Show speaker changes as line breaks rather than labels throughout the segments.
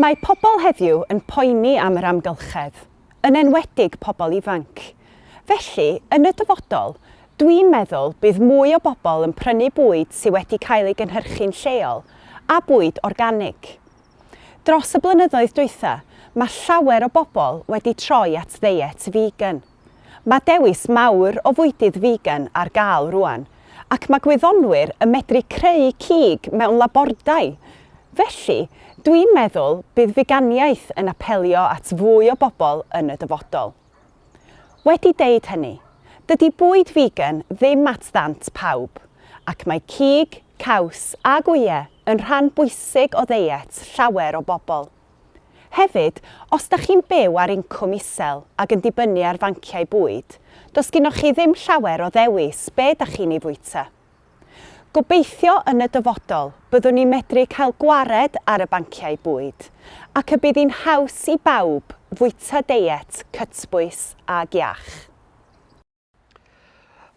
Mae pobl heddiw yn poeni am yr amgylchedd, yn enwedig pobl ifanc. Felly, yn y dyfodol, dwi'n meddwl bydd mwy o bobl yn prynu bwyd sydd wedi cael ei gynhyrchu'n lleol a bwyd organig. Dros y blynyddoedd dwytha, mae llawer o bobl wedi troi at ddiet vegan. Mae dewis mawr o fwydydd vegan ar gael rwan, ac mae gwyddonwyr yn medru creu cig mewn labordau. Felly, dwi'n meddwl bydd veganiaeth yn apelio at fwy o bobl yn y dyfodol. Wedi deud hynny, dydy bwyd vegan ddim at ddant pawb, ac mae cig, caws a gwyau yn rhan bwysig o ddiet llawer o bobl. Hefyd, os ydych chi'n byw ar incwm isel ac yn dibynnu ar fanciau bwyd, does gennych chi ddim llawer o ddewis be ydych chi'n ei fwyta. Gobeithio yn y dyfodol byddwn ni'n medru cael gwared ar y banciau bwyd ac y bydd hi'n haws i bawb fwyta deiet cytbwys a giach.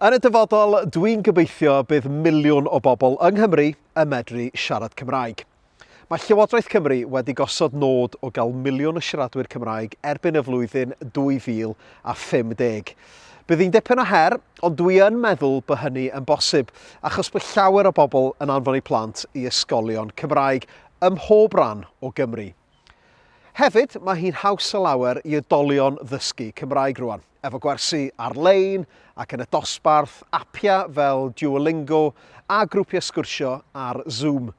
Yn y dyfodol, dwi'n gobeithio bydd miliwn o bobl yng Nghymru yn medru siarad Cymraeg. Mae Llywodraeth Cymru wedi gosod nod o gael miliwn o siaradwyr Cymraeg erbyn y flwyddyn 2050. Bydd hi'n dipyn o her, ond dwi yn meddwl bod hynny yn bosib, achos bod llawer o bobl yn anfon eu plant i ysgolion Cymraeg ym mhob ran o Gymru. Hefyd, mae hi'n haws y lawer i oedolion ddysgu Cymraeg rwan, efo gwersi ar-lein ac yn y dosbarth, apia fel Duolingo a grwpiau sgwrsio ar Zoom.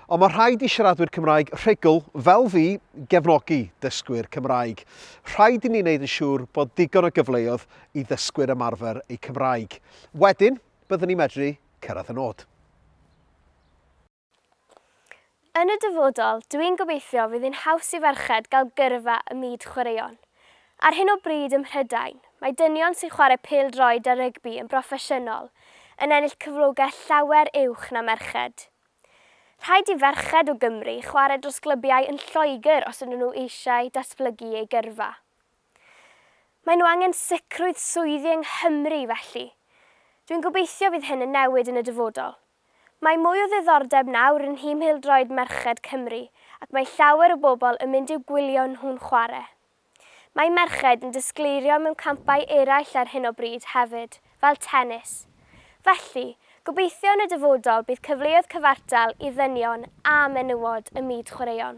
Ond mae rhaid i siaradwyr Cymraeg rhugl fel fi gefnogi dysgwyr Cymraeg. Rhaid i ni wneud yn siŵr bod digon o gyfleoedd i ddysgwyr ymarfer eu Cymraeg. Wedyn, byddwn ni'n medru cyrraedd y nod.
Yn y dyfodol, dwi'n gobeithio fydd hi'n haws i ferched gael gyrfa y myd chwaraeon. Ar hyn o bryd ym Mhrydain, mae dynion sy'n chwarae pêl-droed a rygbi yn broffesiynol yn ennill cyflogaeth llawer uwch na merched. Rhaid i ferched o Gymru chwarae dros glybiau yn Lloegr os ydyn nhw eisiau datblygu eu gyrfa. Mae nhw angen sicrwydd swyddi yng Nghymru felly. Dwi'n gobeithio fydd hyn yn newid yn y dyfodol. Mae mwy o ddiddordeb nawr yn nhîm pêl-droed merched Cymru ac mae llawer o bobl yn mynd i'w gwylio nhw'n chwarae. Mae merched yn disgleirio mewn campau eraill ar hyn o bryd hefyd, fel tennis. Felly, gobeithio yn y dyfodol bydd cyfleoedd cyfartal i ddynion a menywod y myd chwaraeon.